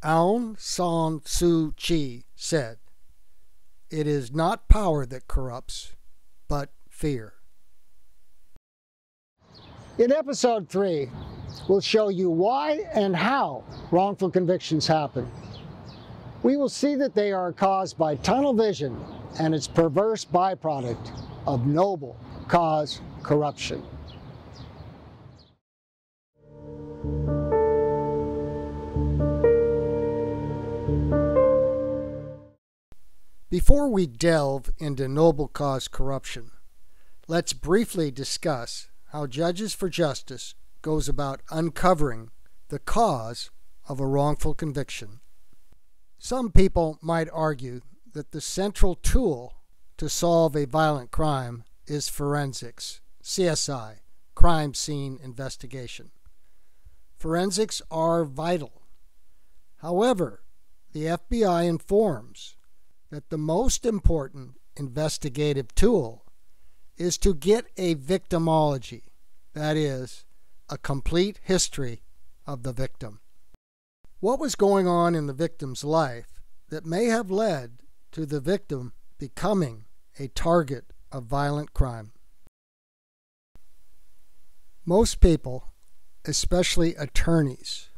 Aung San Suu Kyi said, "It is not power that corrupts, but fear." In episode 3, we'll show you why and how wrongful convictions happen. We will see that they are caused by tunnel vision and its perverse byproduct of noble cause corruption. Before we delve into noble cause corruption, let's briefly discuss how Judges for Justice goes about uncovering the cause of a wrongful conviction. Some people might argue that the central tool to solve a violent crime is forensics, CSI, crime scene investigation. Forensics are vital. However, the FBI informs that the most important investigative tool is to get a victimology, that is, a complete history of the victim. What was going on in the victim's life that may have led to the victim becoming a target of violent crime? Most people, especially attorneys,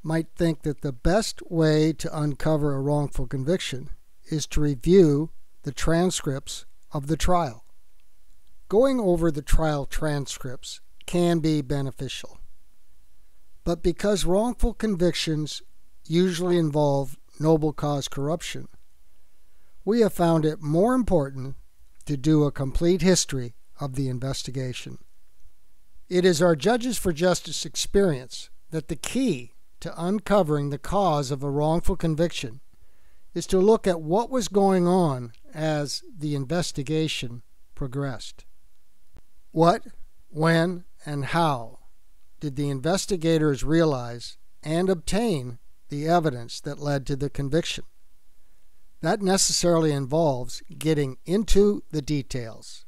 might think that the best way to uncover a wrongful conviction is to review the transcripts of the trial. Going over the trial transcripts can be beneficial. But because wrongful convictions usually involve noble cause corruption, we have found it more important to do a complete history of the investigation. It is our Judges for Justice experience that the key to uncovering the cause of a wrongful conviction is to look at what was going on as the investigation progressed. What, when, and how did the investigators realize and obtain the evidence that led to the conviction? That necessarily involves getting into the details.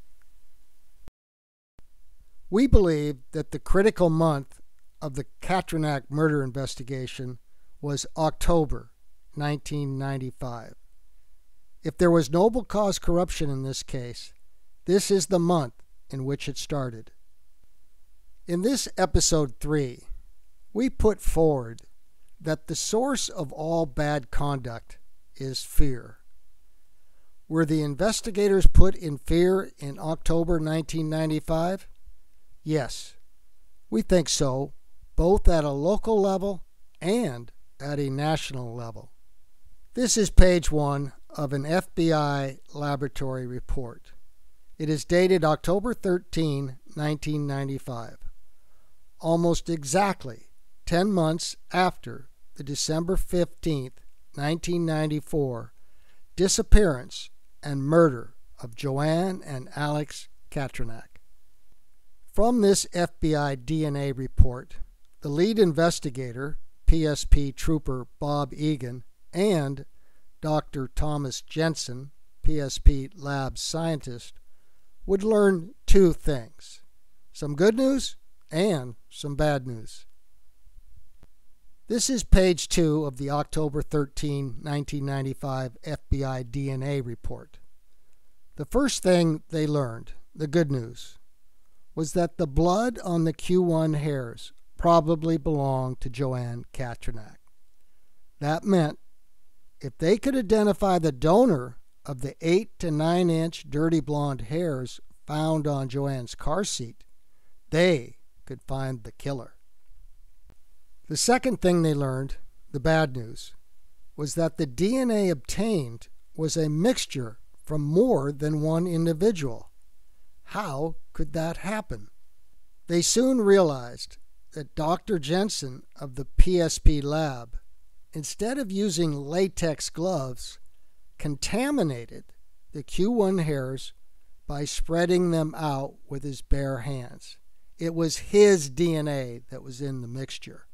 We believe that the critical month of the Katrinack murder investigation was October 1995. If there was noble cause corruption in this case, this is the month in which it started. In this episode 3, we put forward that the source of all bad conduct is fear. Were the investigators put in fear in October 1995? Yes, we think so, both at a local level and at a national level. This is page 1 of an FBI laboratory report. It is dated October 13, 1995, almost exactly 10 months after the December 15, 1994 disappearance and murder of Joanne and Alex Katrinack. From this FBI DNA report, the lead investigator, PSP Trooper Bob Egan, and Dr. Thomas Jensen, PSP Lab Scientist, would learn two things: some good news and some bad news. This is page 2 of the October 13, 1995 FBI DNA report. The first thing they learned, the good news, was that the blood on the Q1 hairs probably belonged to Joanne Katrinack. That meant if they could identify the donor of the 8 to 9 inch dirty blonde hairs found on Joanne's car seat, they could find the killer. The second thing they learned, the bad news, was that the DNA obtained was a mixture from more than one individual. How could that happen? They soon realized that Dr. Jensen of the PSP lab instead of using latex gloves, contaminated the Q1 hairs by spreading them out with his bare hands. It was his DNA that was in the mixture.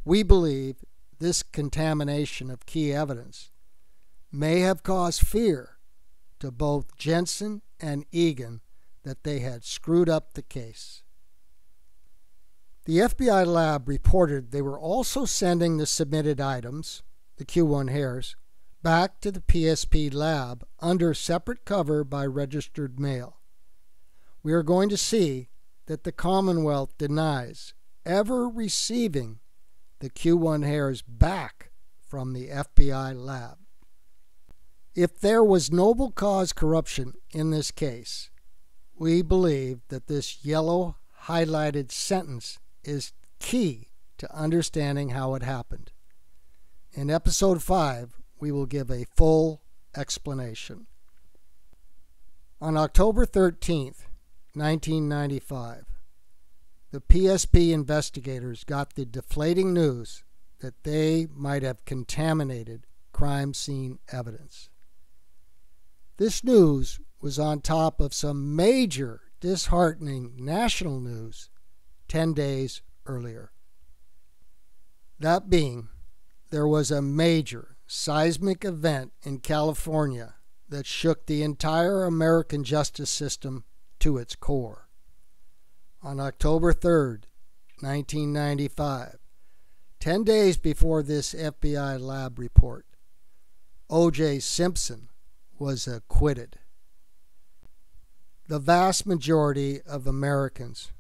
We believe this contamination of key evidence may have caused fear to both Jensen and Egan that they had screwed up the case. The FBI lab reported they were also sending the submitted items, the Q1 hairs, back to the PSP lab under separate cover by registered mail. We are going to see that the Commonwealth denies ever receiving the Q1 hairs back from the FBI lab. If there was noble cause corruption in this case, we believe that this yellow highlighted sentence is key to understanding how it happened. In episode 5, we will give a full explanation. On October 13th, 1995, the PSP investigators got the deflating news that they might have contaminated crime scene evidence. This news was on top of some major disheartening national news 10 days earlier. That being, there was a major seismic event in California that shook the entire American justice system to its core. On October 3rd, 1995, 10 days before this FBI lab report, OJ Simpson was acquitted. The vast majority of Americans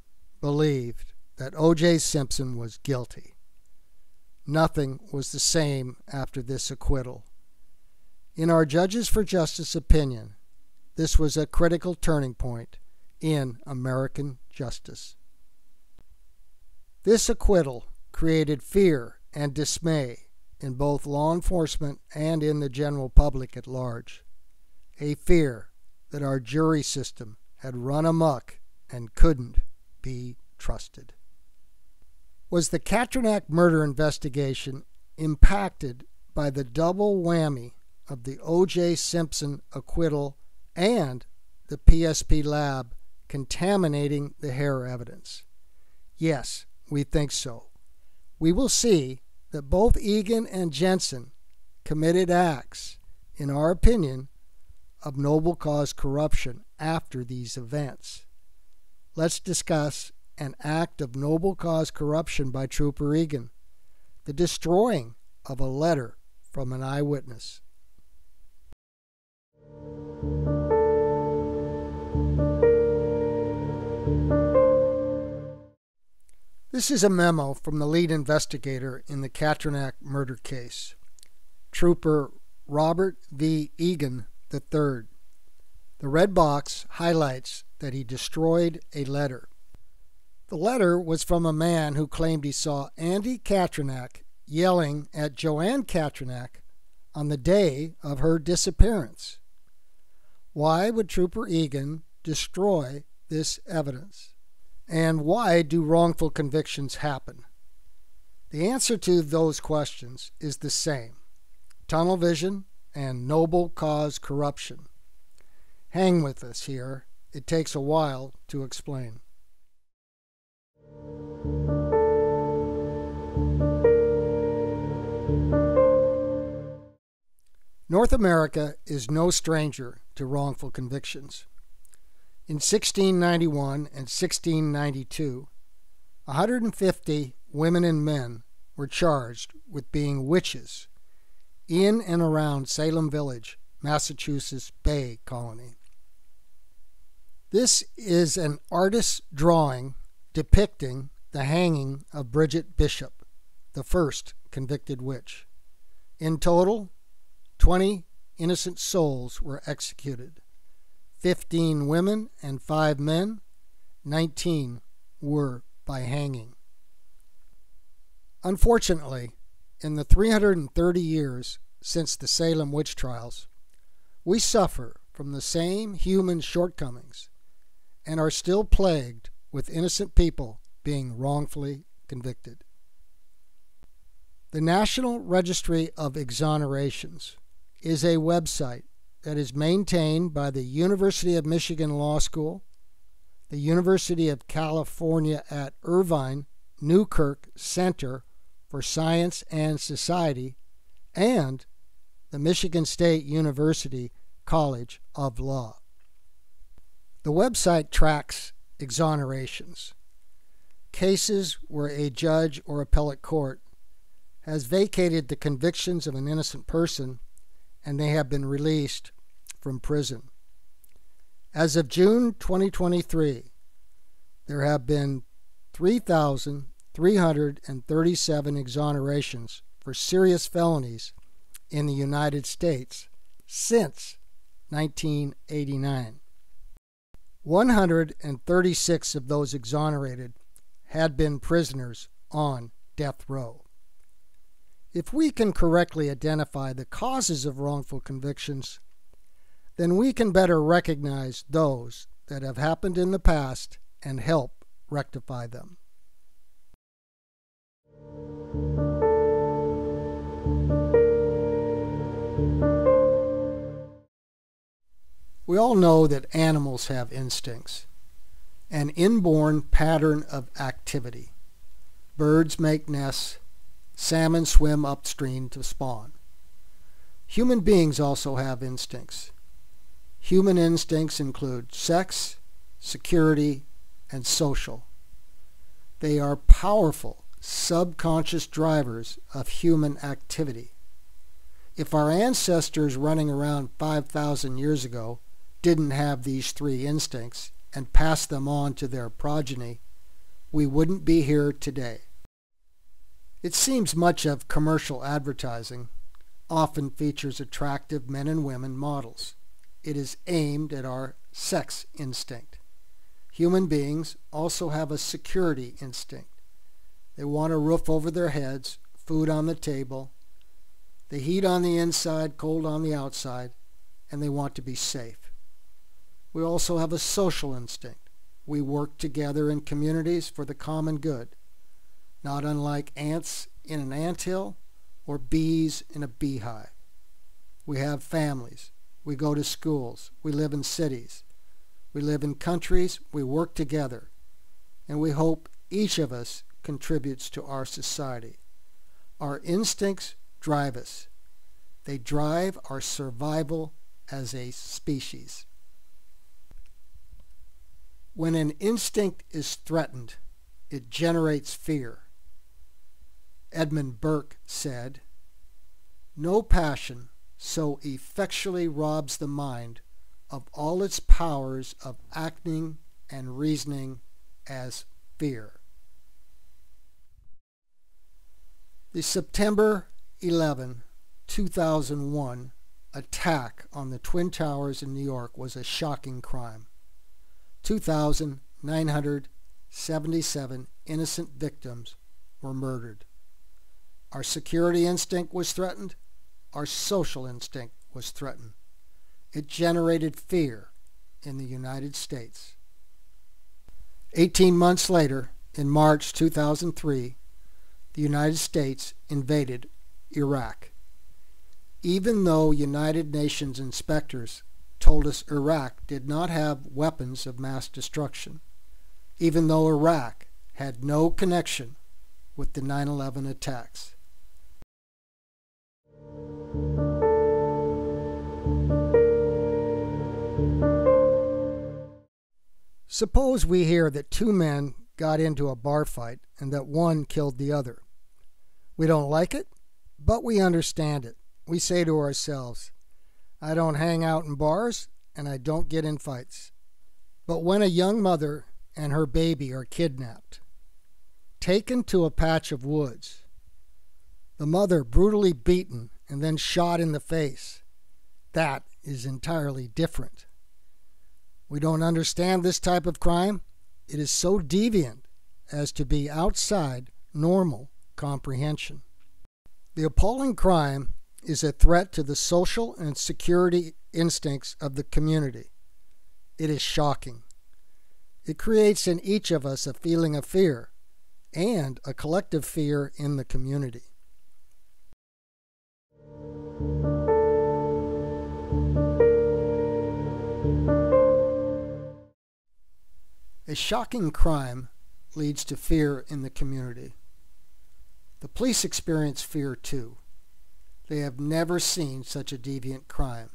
believed that OJ Simpson was guilty. Nothing was the same after this acquittal. In our Judges for Justice opinion, this was a critical turning point in American justice. This acquittal created fear and dismay in both law enforcement and in the general public at large. A fear that our jury system had run amok and couldn't be trusted. Was the Katrinack murder investigation impacted by the double whammy of the O.J. Simpson acquittal and the PSP lab contaminating the hair evidence? Yes, we think so. We will see that both Egan and Jensen committed acts, in our opinion, of noble cause corruption after these events. Let's discuss an act of noble cause corruption by Trooper Egan, the destroying of a letter from an eyewitness. This is a memo from the lead investigator in the Katrinack murder case, Trooper Robert V. Egan III. The red box highlights that he destroyed a letter. The letter was from a man who claimed he saw Andy Katrinack yelling at Joanne Katrinack on the day of her disappearance. Why would Trooper Egan destroy this evidence? And why do wrongful convictions happen? The answer to those questions is the same: tunnel vision and noble cause corruption. Hang with us here. It takes a while to explain. North America is no stranger to wrongful convictions. In 1691 and 1692, 150 women and men were charged with being witches in and around Salem Village, Massachusetts Bay Colony. This is an artist's drawing depicting the hanging of Bridget Bishop, the first convicted witch. In total, 20 innocent souls were executed. 15 women and 5 men, 19 were by hanging. Unfortunately, in the 330 years since the Salem witch trials, we suffer from the same human shortcomings and are still plagued with innocent people being wrongfully convicted. The National Registry of Exonerations is a website that is maintained by the University of Michigan Law School, the University of California at Irvine Newkirk Center for Science and Society, and the Michigan State University College of Law. The website tracks exonerations, cases where a judge or appellate court has vacated the convictions of an innocent person and they have been released from prison. As of June 2023, there have been 3,337 exonerations for serious felonies in the United States since 1989. 136 of those exonerated had been prisoners on death row. If we can correctly identify the causes of wrongful convictions, then we can better recognize those that have happened in the past and help rectify them. We all know that animals have instincts, an inborn pattern of activity. Birds make nests, salmon swim upstream to spawn. Human beings also have instincts. Human instincts include sex, security, and social. They are powerful, subconscious drivers of human activity. If our ancestors running around 5,000 years ago didn't have these three instincts and passed them on to their progeny, we wouldn't be here today. It seems much of commercial advertising often features attractive men and women models. It is aimed at our sex instinct. Human beings also have a security instinct. They want a roof over their heads, food on the table, the heat on the inside, cold on the outside, and they want to be safe. We also have a social instinct. We work together in communities for the common good, not unlike ants in an anthill or bees in a beehive. We have families. We go to schools. We live in cities. We live in countries. We work together. And we hope each of us contributes to our society. Our instincts drive us. They drive our survival as a species. When an instinct is threatened, it generates fear. Edmund Burke said, "No passion so effectually robs the mind of all its powers of acting and reasoning as fear." The September 11, 2001 attack on the Twin Towers in New York was a shocking crime. 2,977 innocent victims were murdered. Our security instinct was threatened. Our social instinct was threatened. It generated fear in the United States. 18 months later, in March 2003, the United States invaded Iraq. Even though United Nations inspectors told us Iraq did not have weapons of mass destruction, even though Iraq had no connection with the 9/11 attacks. Suppose we hear that two men got into a bar fight and that one killed the other. We don't like it, but we understand it. We say to ourselves, I don't hang out in bars and I don't get in fights. But when a young mother and her baby are kidnapped, taken to a patch of woods, the mother brutally beaten and then shot in the face, that is entirely different. We don't understand this type of crime. It is so deviant as to be outside normal comprehension. The appalling crime is a threat to the social and security instincts of the community. It is shocking. It creates in each of us a feeling of fear and a collective fear in the community. A shocking crime leads to fear in the community. The police experience fear too. They have never seen such a deviant crime.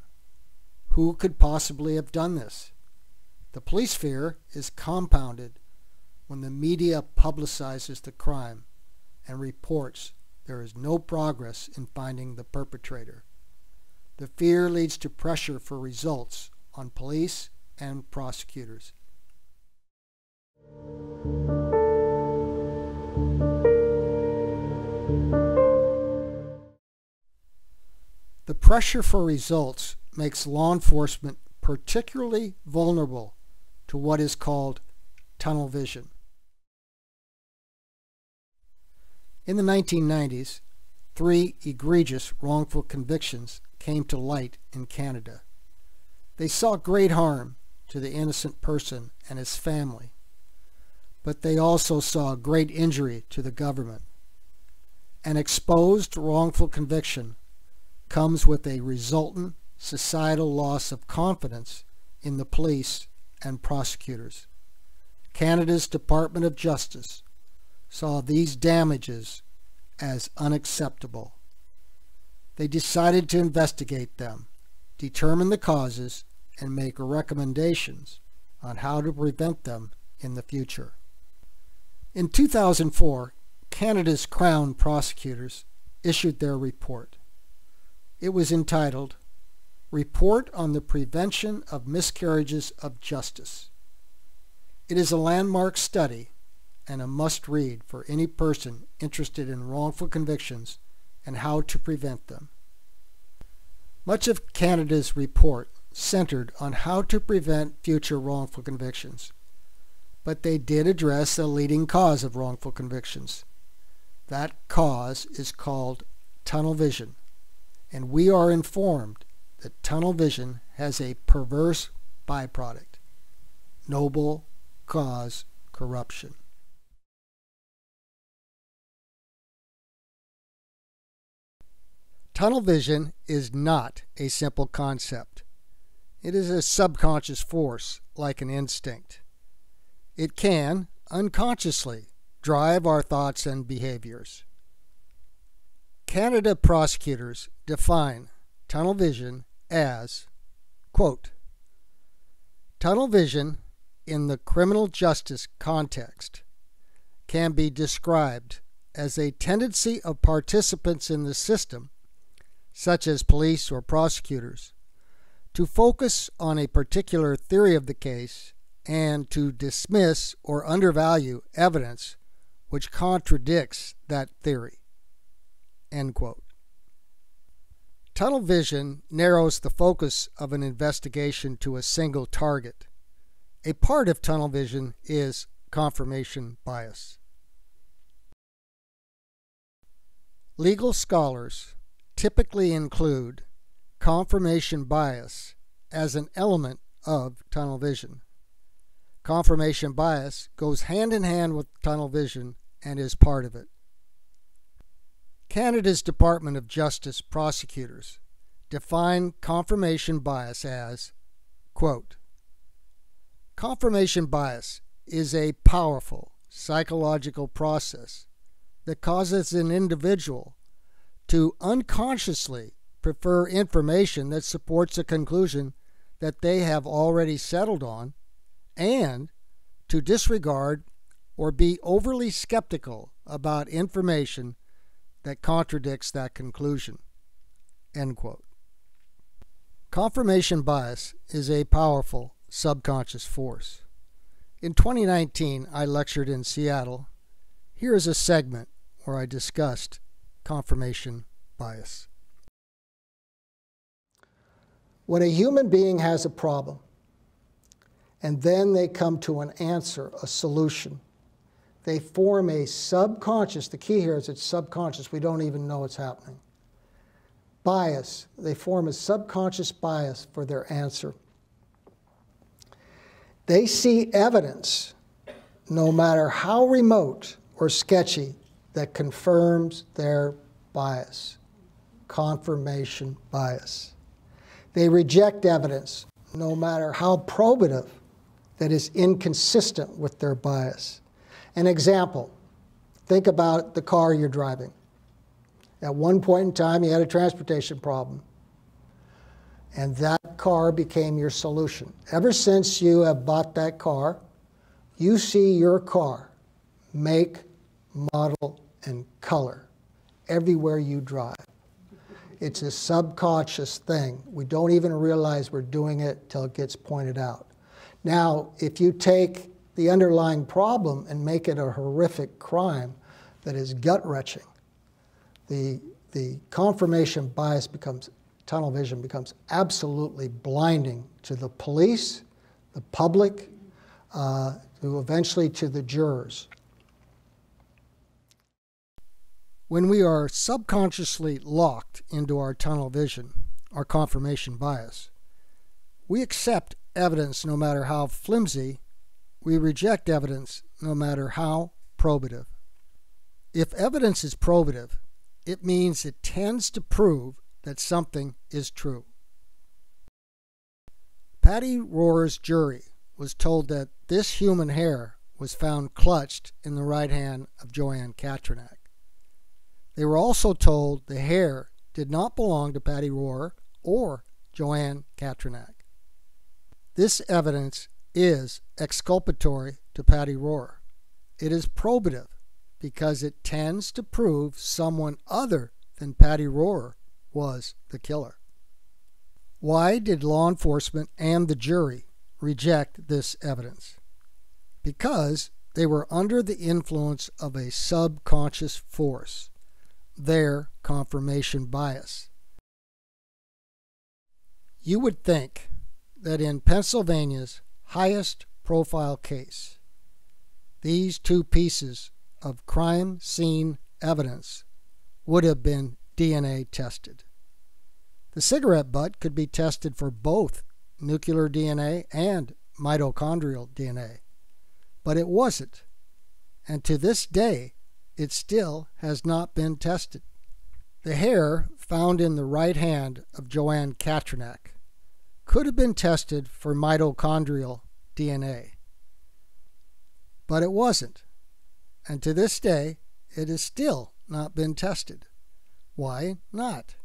Who could possibly have done this? The police fear is compounded when the media publicizes the crime and reports there is no progress in finding the perpetrator. The fear leads to pressure for results on police and prosecutors. The pressure for results makes law enforcement particularly vulnerable to what is called tunnel vision. In the 1990s, 3 egregious wrongful convictions came to light in Canada. They saw great harm to the innocent person and his family, but they also saw great injury to the government. An exposed wrongful conviction comes with a resultant societal loss of confidence in the police and prosecutors. Canada's Department of Justice saw these damages as unacceptable. They decided to investigate them, determine the causes, and make recommendations on how to prevent them in the future. In 2004, Canada's Crown prosecutors issued their report. It was entitled, Report on the Prevention of Miscarriages of Justice. It is a landmark study and a must-read for any person interested in wrongful convictions and how to prevent them. Much of Canada's report centered on how to prevent future wrongful convictions, but they did address a leading cause of wrongful convictions. That cause is called tunnel vision, and we are informed that tunnel vision has a perverse byproduct: noble cause corruption. Tunnel vision is not a simple concept. It is a subconscious force, like an instinct. It can, unconsciously, drive our thoughts and behaviors. Canada prosecutors define tunnel vision as, quote, tunnel vision in the criminal justice context can be described as a tendency of participants in the system, such as police or prosecutors, to focus on a particular theory of the case and to dismiss or undervalue evidence which contradicts that theory. End quote. Tunnel vision narrows the focus of an investigation to a single target. A part of tunnel vision is confirmation bias. Legal scholars typically include confirmation bias as an element of tunnel vision. Confirmation bias goes hand in hand with tunnel vision and is part of it. Canada's Department of Justice prosecutors define confirmation bias as, quote, confirmation bias is a powerful psychological process that causes an individual to unconsciously prefer information that supports a conclusion that they have already settled on, and to disregard or be overly skeptical about information that contradicts that conclusion. End quote. Confirmation bias is a powerful subconscious force. In 2019, I lectured in Seattle. Here is a segment where I discussed confirmation bias. When a human being has a problem, and then they come to an answer, a solution, they form a subconscious, the key here is it's subconscious, we don't even know it's happening, bias. They form a subconscious bias for their answer. They see evidence, no matter how remote or sketchy, that confirms their bias, confirmation bias. They reject evidence, no matter how probative that is inconsistent with their bias. An example, think about the car you're driving. At one point in time, you had a transportation problem, and that car became your solution. Ever since you have bought that car, you see your car, make, model, and color everywhere you drive. It's a subconscious thing. We don't even realize we're doing it till it gets pointed out. Now, if you take the underlying problem and make it a horrific crime that is gut-wrenching, the confirmation bias becomes, tunnel vision becomes absolutely blinding to the police, the public, eventually to the jurors. When we are subconsciously locked into our tunnel vision, our confirmation bias, we accept evidence no matter how flimsy, we reject evidence no matter how probative. If evidence is probative, it means it tends to prove that something is true. Patty RORRER's jury was told that this human hair was found clutched in the right hand of Joanne Katranak. They were also told the hair did not belong to Patty RORRER or Joanne Katranak. This evidence is exculpatory to Patty RORRER. It is probative because it tends to prove someone other than Patty RORRER was the killer. Why did law enforcement and the jury reject this evidence? Because they were under the influence of a subconscious force, their confirmation bias. You would think that in Pennsylvania's highest profile case, these two pieces of crime scene evidence would have been DNA tested. The cigarette butt could be tested for both nuclear DNA and mitochondrial DNA, but it wasn't, and to this day it still has not been tested. The hair found in the right hand of Joanne Katranak could have been tested for mitochondrial DNA, but it wasn't, and to this day it has still not been tested. Why not?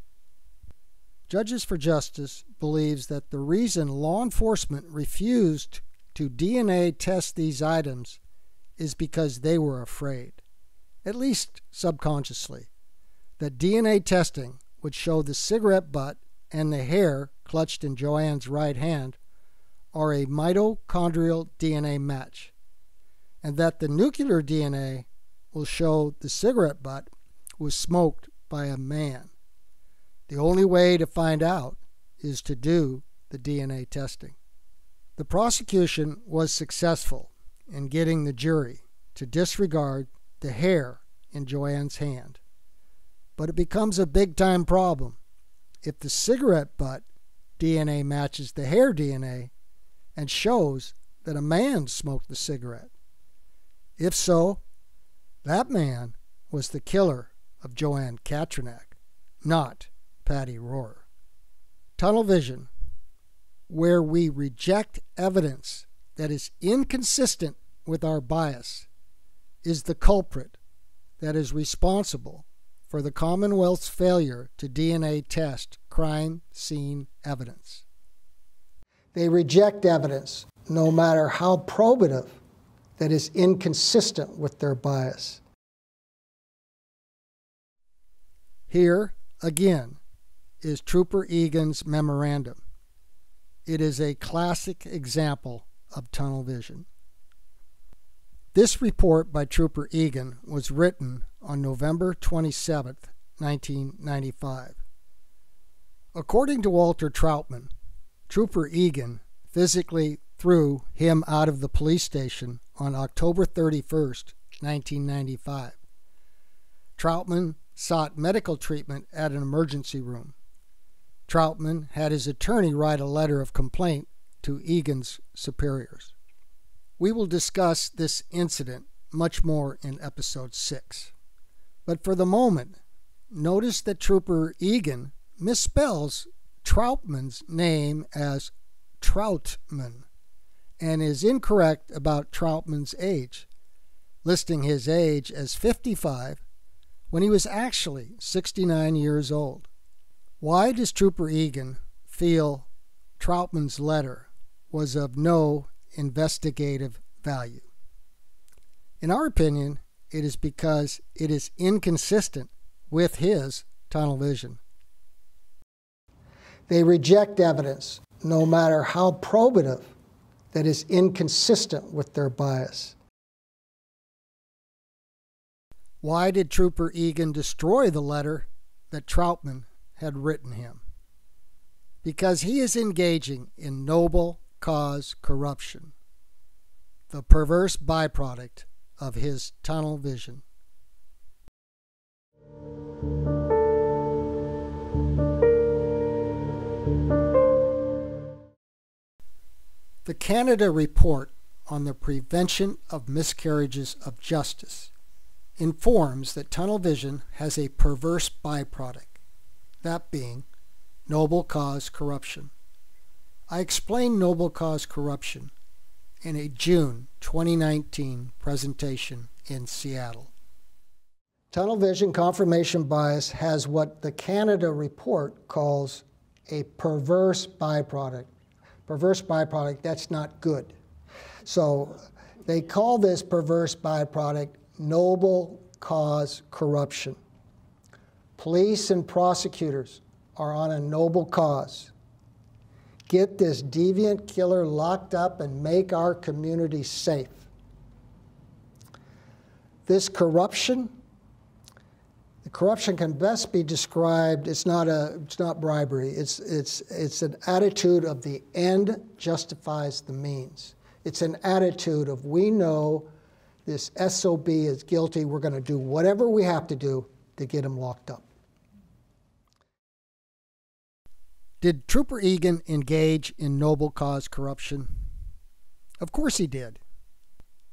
Judges for Justice believes that the reason law enforcement refused to DNA test these items is because they were afraid, at least subconsciously, that DNA testing would show the cigarette butt and the hair clutched in Joanne's right hand are a mitochondrial DNA match, and that the nuclear DNA will show the cigarette butt was smoked by a man. The only way to find out is to do the DNA testing. The prosecution was successful in getting the jury to disregard the hair in Joanne's hand, but it becomes a big-time problem if the cigarette butt DNA matches the hair DNA and shows that a man smoked the cigarette. If so, that man was the killer of Joanne Katranak, not Patty RORRER. Tunnel vision, where we reject evidence that is inconsistent with our bias, is the culprit that is responsible for the Commonwealth's failure to DNA test crime scene evidence. They reject evidence, no matter how probative, that is inconsistent with their bias. Here, again, is Trooper Egan's memorandum. It is a classic example of tunnel vision. This report by Trooper Egan was written on November 27, 1995. According to Walter Troutman, Trooper Egan physically threw him out of the police station on October 31, 1995. Troutman sought medical treatment at an emergency room. Troutman had his attorney write a letter of complaint to Egan's superiors. We will discuss this incident much more in episode 6. But for the moment, notice that Trooper Egan misspells Troutman's name as Troutman and is incorrect about Troutman's age, listing his age as 55 when he was actually 69 years old. Why does Trooper Egan feel Troutman's letter was of no investigative value? In our opinion, it is because it is inconsistent with his tunnel vision. They reject evidence, no matter how probative, that is inconsistent with their bias. Why did Trooper Egan destroy the letter that Troutman had written him? Because he is engaging in noble cause corruption, the perverse byproduct of his tunnel vision. The Canada Report on the Prevention of Miscarriages of Justice informs that tunnel vision has a perverse byproduct, that being noble cause corruption. I explained noble cause corruption in a June 2019 presentation in Seattle. Tunnel vision confirmation bias has what the Canada Report calls a perverse byproduct. Perverse byproduct, that's not good. So they call this perverse byproduct noble cause corruption. Police and prosecutors are on a noble cause. Get this deviant killer locked up and make our community safe. This corruption, the corruption can best be described, it's not bribery, it's an attitude of the end justifies the means. It's an attitude of we know this SOB is guilty, we're going to do whatever we have to do to get him locked up. Did Trooper Egan engage in noble cause corruption? Of course he did.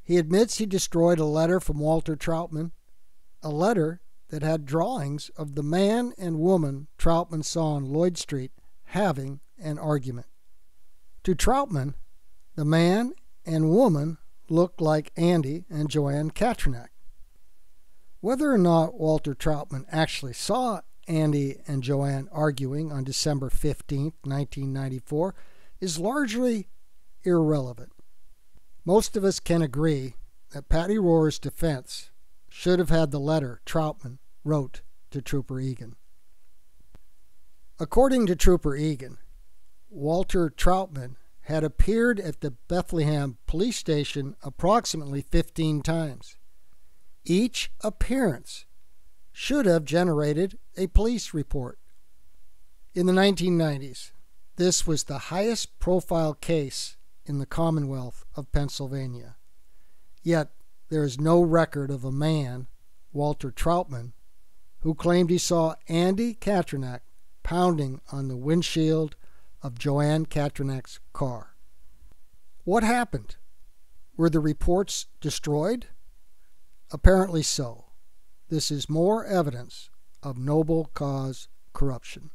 He admits he destroyed a letter from Walter Troutman, a letter that had drawings of the man and woman Troutman saw on Lloyd Street having an argument. To Troutman, the man and woman looked like Andy and Joanne Katranak. Whether or not Walter Troutman actually saw Andy and Joanne arguing on December 15, 1994, is largely irrelevant. Most of us can agree that Patty Rohrer's defense should have had the letter Troutman wrote to Trooper Egan. According to Trooper Egan, Walter Troutman had appeared at the Bethlehem police station approximately 15 times. Each appearance should have generated a police report. In the 1990s, this was the highest profile case in the Commonwealth of Pennsylvania. Yet there is no record of a man, Walter Troutman, who claimed he saw Andy Katranak pounding on the windshield of Joanne Katranak's car. What happened? Were the reports destroyed? Apparently so. This is more evidence of noble cause corruption.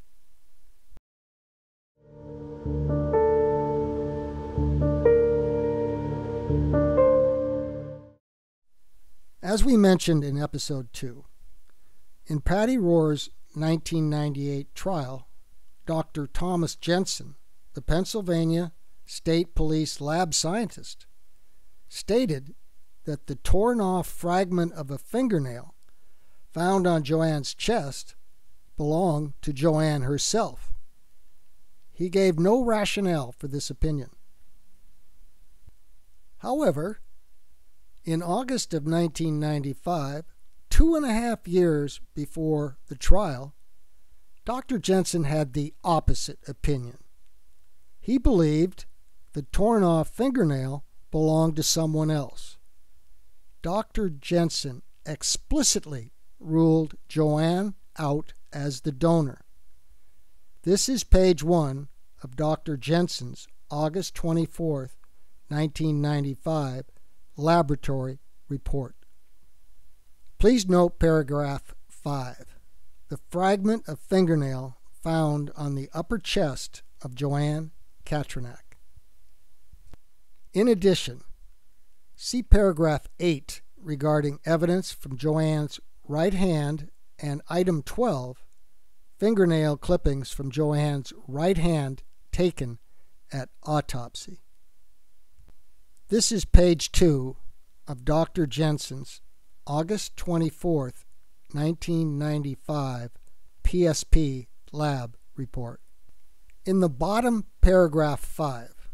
As we mentioned in episode 2, in Patty Rohrer's 1998 trial, Dr. Thomas Jensen, the Pennsylvania State Police lab scientist, stated that the torn-off fragment of a fingernail found on Joanne's chest belonged to Joanne herself. He gave no rationale for this opinion. However, in August of 1995, 2.5 years before the trial, Dr. Jensen had the opposite opinion. He believed the torn-off fingernail belonged to someone else. Dr. Jensen explicitly ruled Joanne out as the donor. This is page 1 of Dr. Jensen's August 24, 1995 laboratory report. Please note paragraph 5. The fragment of fingernail found on the upper chest of Joanne Katranak. In addition, see paragraph 8 regarding evidence from Joanne's right hand and item 12, fingernail clippings from Joanne's right hand taken at autopsy. This is page 2 of Dr. Jensen's August 24th, 1995 PSP lab report. In the bottom paragraph 5,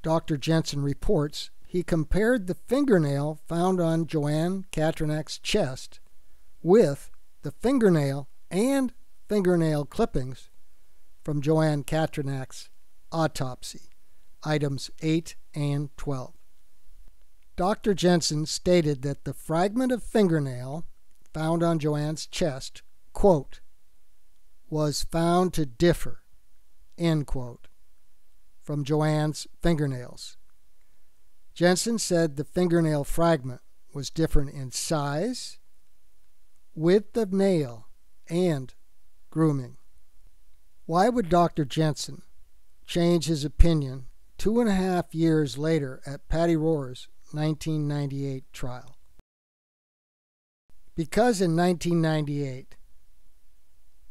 Dr. Jensen reports he compared the fingernail found on Joanne Katranak's chest with the fingernail and fingernail clippings from Joanne Katranak's autopsy, items 8 and 12. Dr. Jensen stated that the fragment of fingernail found on Joanne's chest, quote, was found to differ, end quote, from Joanne's fingernails. Jensen said the fingernail fragment was different in size, width of nail, and grooming. Why would Dr. Jensen change his opinion 2.5 years later at Patty RORRER's 1998 trial? Because in 1998,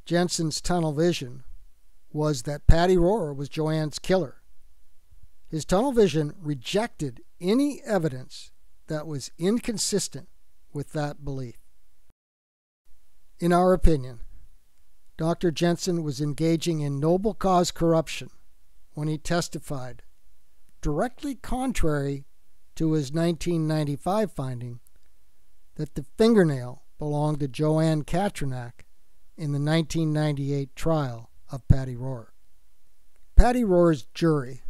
Jensen's tunnel vision was that Patty RORRER was Joanne's killer. His tunnel vision rejected any evidence that was inconsistent with that belief. In our opinion, Dr. Jensen was engaging in noble cause corruption when he testified, directly contrary to his 1995 finding that the fingernail belonged to Joanne Katranak in the 1998 trial of Patty RORRER. Patty RORRER's jury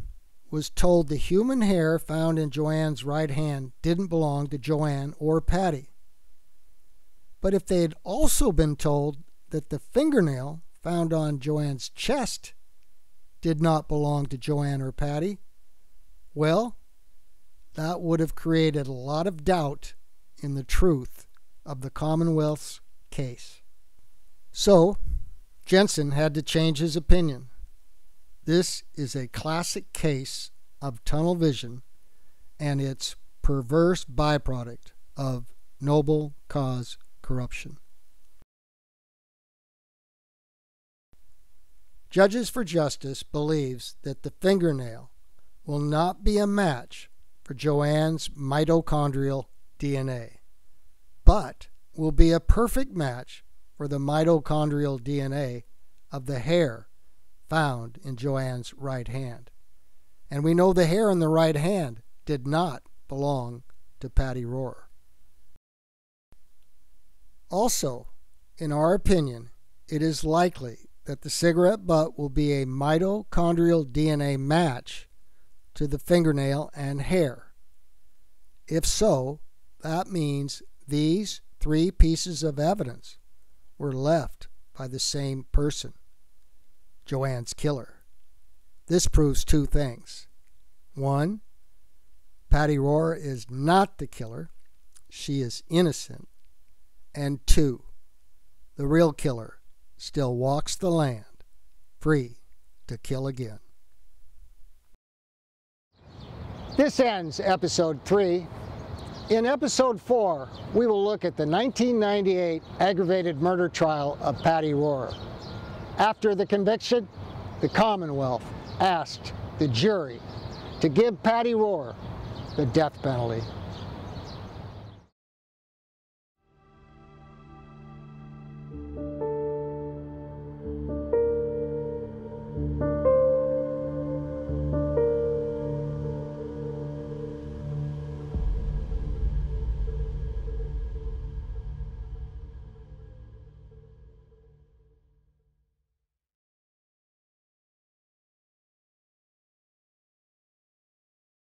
was told the human hair found in Joanne's right hand didn't belong to Joanne or Patty. But if they had also been told that the fingernail found on Joanne's chest did not belong to Joanne or Patty, well, that would have created a lot of doubt in the truth of the Commonwealth's case. So, Jensen had to change his opinion. This is a classic case of tunnel vision and its perverse byproduct of noble cause corruption. Judges for Justice believes that the fingernail will not be a match for Joanne's mitochondrial DNA, but will be a perfect match for the mitochondrial DNA of the hair found in Joanne's right hand. And we know the hair in the right hand did not belong to Patty RORRER. Also, in our opinion, it is likely that the cigarette butt will be a mitochondrial DNA match to the fingernail and hair. If so, that means these 3 pieces of evidence were left by the same person, Joanne's killer. This proves 2 things. 1, Patty RORRER is not the killer. She is innocent. And 2, the real killer still walks the land, free to kill again. This ends episode 3. In episode 4, we will look at the 1998 aggravated murder trial of Patty RORRER. After the conviction, the Commonwealth asked the jury to give Patty RORRER the death penalty.